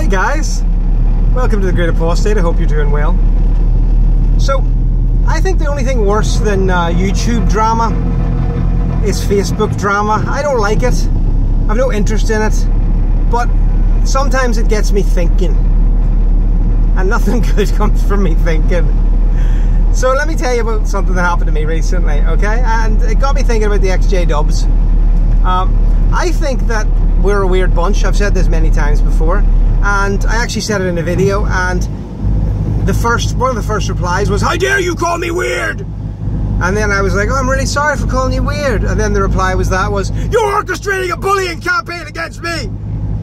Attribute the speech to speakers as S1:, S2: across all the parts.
S1: Hi guys, welcome to the Great Apostate. I hope you're doing well. So, I think the only thing worse than YouTube drama is Facebook drama. I don't like it. I've no interest in it. But sometimes it gets me thinking. And nothing good comes from me thinking. So let me tell you about something that happened to me recently, okay? And it got me thinking about the EXJWs. I think that we're a weird bunch. I've said this many times before. And I actually said it in a video, and one of the first replies was, "How dare you call me weird?" And then I was like, "Oh, I'm really sorry for calling you weird." And then the reply was, "You're orchestrating a bullying campaign against me."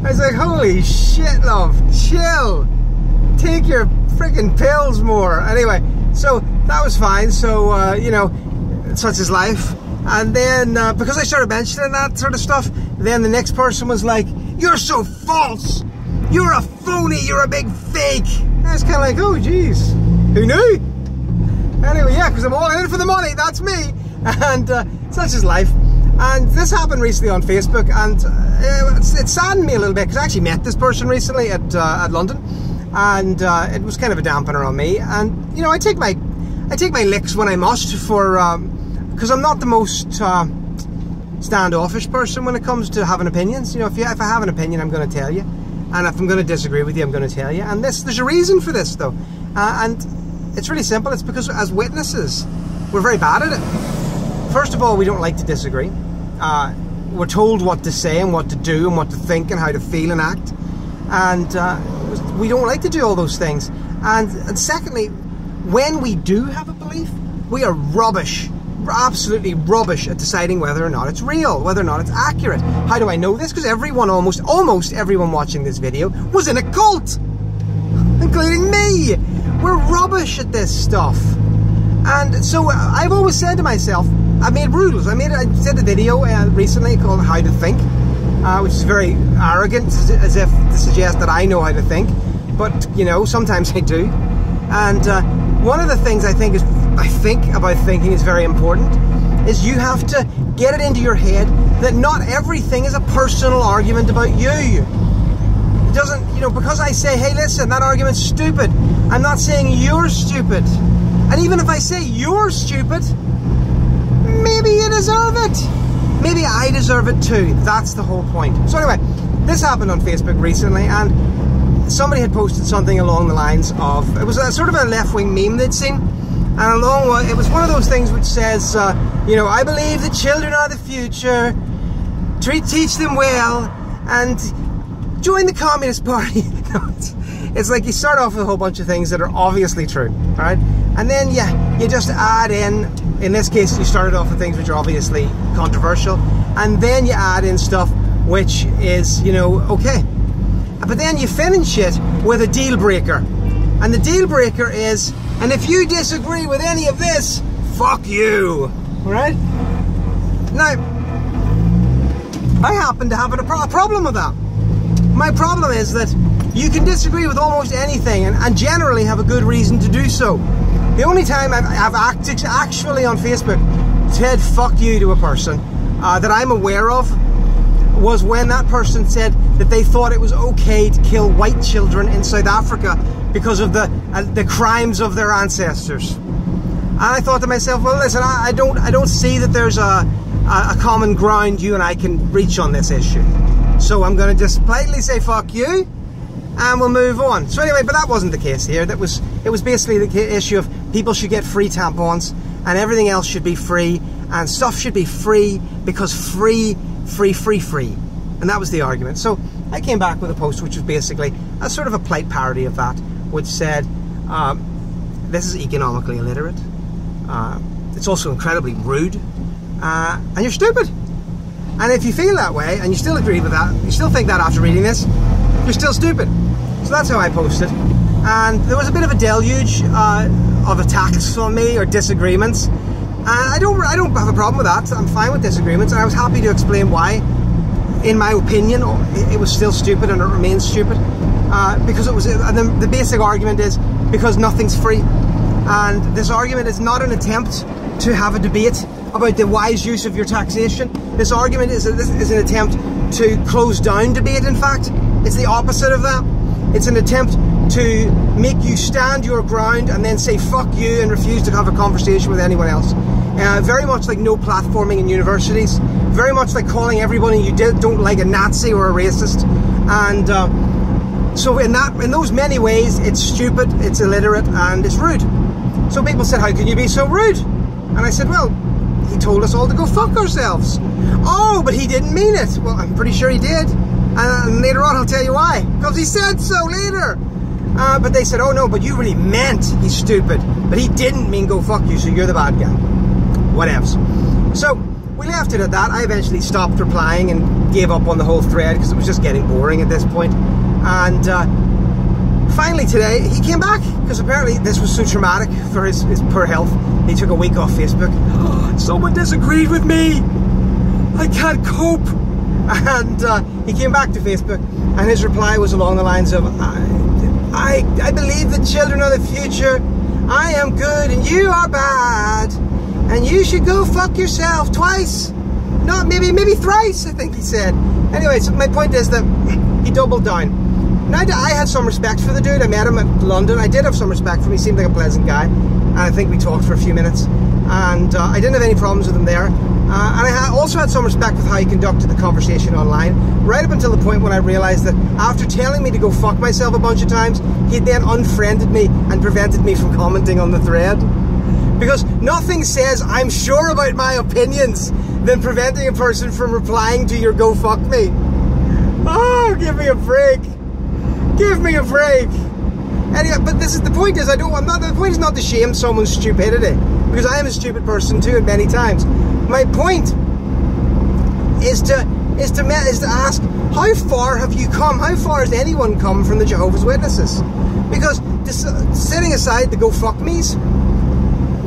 S1: I was like, holy shit, love, chill. Take your freaking pills more. Anyway, so that was fine. So, you know, such is life. And then, because I started mentioning that sort of stuff, then the next person was like, "You're so false. You're a phony. You're a big fake." And I was kind of like, oh, geez. Who knew? Anyway, yeah, because I'm all in it for the money. That's me. And such is life. And this happened recently on Facebook, and it saddened me a little bit, because I actually met this person recently at London, and it was kind of a dampener on me. And, you know, I take my licks when I must, because I'm not the most standoffish person when it comes to having opinions. You know, if I have an opinion, I'm going to tell you, and if I'm going to disagree with you, I'm going to tell you. And there's a reason for this, though, and it's really simple. It's because as witnesses, we're very bad at it. First of all, we don't like to disagree. We're told what to say and what to do and what to think and how to feel and act, and we don't like to do all those things. And secondly, when we do have a belief, we are rubbish. We're absolutely rubbish at deciding whether or not it's real, whether or not it's accurate. How do I know this? Because everyone, almost everyone watching this video was in a cult, including me. We're rubbish at this stuff. And so I've always said to myself, I made rules. I did a video recently called How to Think, which is very arrogant, as if to suggest that I know how to think. But, you know, sometimes I do. And one of the things I think about thinking is very important is you have to get it into your head that not everything is a personal argument about you. It doesn't, you know, because I say, hey, listen, that argument's stupid, I'm not saying you're stupid. And even if I say you're stupid, maybe you deserve it. Maybe I deserve it too. That's the whole point. So anyway, this happened on Facebook recently, and somebody had posted something along the lines of, it was a sort of a left-wing meme they'd seen, and it was one of those things which says, you know, I believe that children are the future, teach them well, and join the Communist Party. It's like you start off with a whole bunch of things that are obviously true, alright? And then you just add in this case you started off with things which are obviously controversial, and then you add in stuff which is, you know, okay. But then you finish it with a deal breaker. And the deal breaker is, and if you disagree with any of this, fuck you, alright? Now, I happen to have a problem with that. My problem is that you can disagree with almost anything and generally have a good reason to do so. The only time I've actually on Facebook said fuck you to a person that I'm aware of was when that person said that they thought it was okay to kill white children in South Africa because of the crimes of their ancestors. And I thought to myself, well, listen, I don't see that there's a common ground you and I can reach on this issue. So I'm going to just politely say fuck you, and we'll move on. So anyway, but that wasn't the case here. It was basically the issue of people should get free tampons, and everything else should be free, and stuff should be free because free. And that was the argument. So I came back with a post which was basically a sort of a polite parody of that, which said, this is economically illiterate, it's also incredibly rude, and you're stupid. And if you feel that way, and you still agree with that, you still think that after reading this, you're still stupid. So that's how I posted. And there was a bit of a deluge of attacks on me, or disagreements. And I don't have a problem with that. I'm fine with disagreements, and I was happy to explain why, in my opinion, it was still stupid and it remains stupid. Because it was, and the basic argument is because nothing's free. And this argument is not an attempt to have a debate about the wise use of your taxation. This argument is an attempt to close down debate, in fact. It's the opposite of that. It's an attempt to make you stand your ground and then say fuck you and refuse to have a conversation with anyone else. Very much like no platforming in universities. Very much like calling everybody you don't like a Nazi or a racist. And so in those many ways, it's stupid, it's illiterate, and it's rude. So people said, how can you be so rude? And I said, well, he told us all to go fuck ourselves. Oh, but he didn't mean it. Well, I'm pretty sure he did. And later on, I'll tell you why. Because he said so later. But they said, oh no, but you really meant he's stupid. But he didn't mean go fuck you, so you're the bad guy. Whatevs. So we left it at that. I eventually stopped replying and gave up on the whole thread because it was just getting boring at this point. And finally today, he came back because apparently this was so traumatic for his poor health. He took a week off Facebook. Oh, someone disagreed with me. I can't cope. And he came back to Facebook, and his reply was along the lines of, I believe the children are the future. I am good and you are bad. And you should go fuck yourself twice. No, maybe thrice, I think he said. Anyway, so my point is that he doubled down. Now, I had some respect for the dude. I met him at London. I did have some respect for him. He seemed like a pleasant guy. And I think we talked for a few minutes. And I didn't have any problems with him there. And I also had some respect with how he conducted the conversation online, right up until the point when I realised that after telling me to go fuck myself a bunch of times, he'd then unfriended me and prevented me from commenting on the thread. Because nothing says I'm sure about my opinions than preventing a person from replying to your go fuck me. Oh, give me a break. Give me a break. Anyway, but the point is, the point is not to shame someone's stupidity, because I am a stupid person too at many times. My point is to ask, how far have you come? How far has anyone come from the Jehovah's Witnesses? Because setting aside the go fuck me's,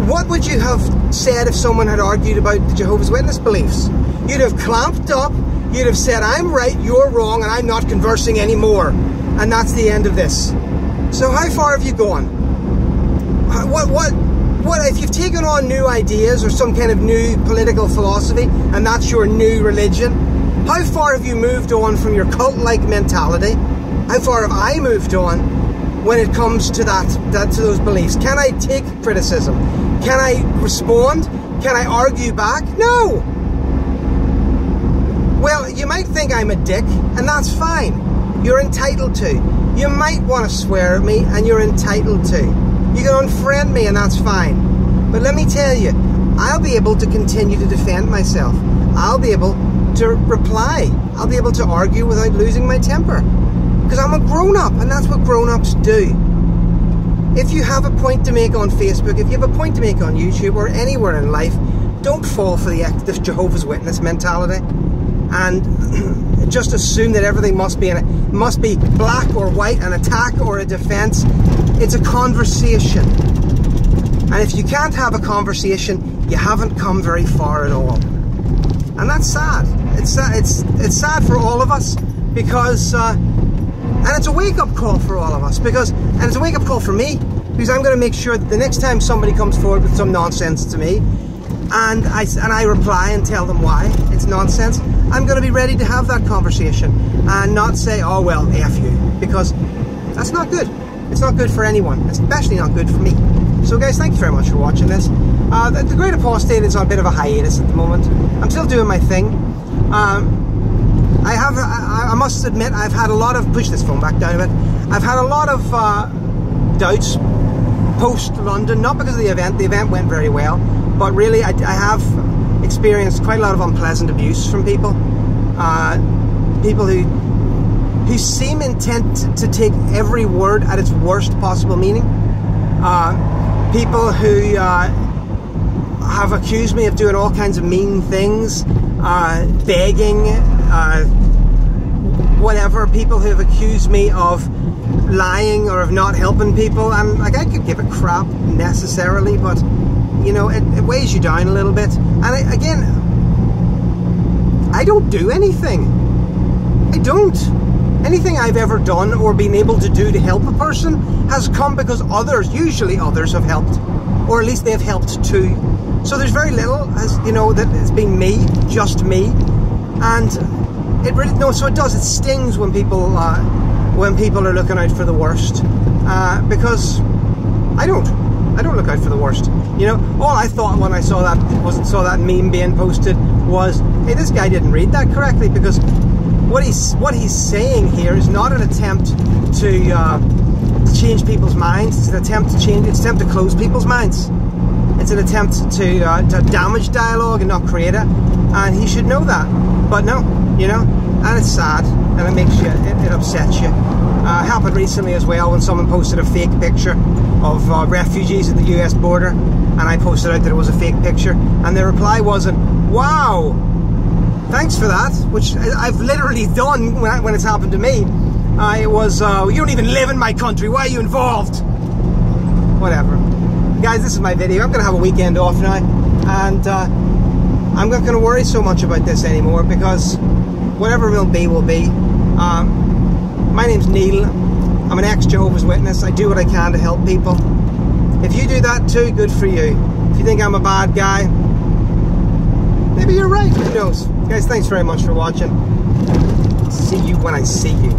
S1: what would you have said if someone had argued about the Jehovah's Witness beliefs? You'd have clamped up, you'd have said, I'm right, you're wrong, and I'm not conversing anymore. And that's the end of this. So how far have you gone? What if you've taken on new ideas or some kind of new political philosophy, and that's your new religion? How far have you moved on from your cult-like mentality? How far have I moved on when it comes to to those beliefs? Can I take criticism? Can I respond? Can I argue back? No! Well, you might think I'm a dick, and that's fine. You're entitled to. You might want to swear at me, and you're entitled to. You can unfriend me, and that's fine. But let me tell you, I'll be able to continue to defend myself. I'll be able to reply. I'll be able to argue without losing my temper. Because I'm a grown-up, and that's what grown-ups do. If you have a point to make on Facebook, if you have a point to make on YouTube, or anywhere in life, don't fall for the Jehovah's Witness mentality. And just assume that everything must be black or white, an attack or a defense. It's a conversation. And if you can't have a conversation, you haven't come very far at all. And that's sad. It's sad for all of us, because and it's a wake-up call for all of us, and it's a wake-up call for me, because I'm going to make sure that the next time somebody comes forward with some nonsense to me, and I reply and tell them why it's nonsense, I'm going to be ready to have that conversation and not say, oh well, F you, because that's not good. It's not good for anyone, especially not good for me. So guys, thank you very much for watching this. The Great Apostate is on a bit of a hiatus at the moment. I'm still doing my thing. I must admit, I've had a lot of, push this phone back down a bit, I've had a lot of doubts post-London, not because of the event went very well, but really I have experienced quite a lot of unpleasant abuse from people. People who seem intent to take every word at its worst possible meaning. People who have accused me of doing all kinds of mean things, begging, whatever. People who have accused me of lying or of not helping people, and like, I could give a crap necessarily, but you know, it weighs you down a little bit. And again, I don't do anything. I don't. Anything I've ever done or been able to do to help a person has come because usually others have helped, or at least they've helped too. So there's very little, as you know, that it's been me, just me. And it really, no, so it does, it stings when people when people are looking out for the worst, because I don't look out for the worst. You know, all I thought when I saw that meme being posted was, hey, this guy didn't read that correctly, because what he's saying here is not an attempt to change people's minds. It's an attempt to close people's minds. It's an attempt to damage dialogue and not create it, and he should know that. But no, you know, and it's sad, and it makes you, it upsets you. Happened recently as well when someone posted a fake picture of refugees at the US border, and I posted out that it was a fake picture, and their reply wasn't, wow, thanks for that, which I've literally done when it's happened to me. It was, you don't even live in my country, why are you involved? Whatever. Guys, this is my video. I'm going to have a weekend off now, and I'm not going to worry so much about this anymore, because whatever will be, will be. My name's Neil. I'm an ex-Jehovah's Witness. I do what I can to help people. If you do that too, good for you. If you think I'm a bad guy, maybe you're right. Who knows? Guys, thanks very much for watching. See you when I see you.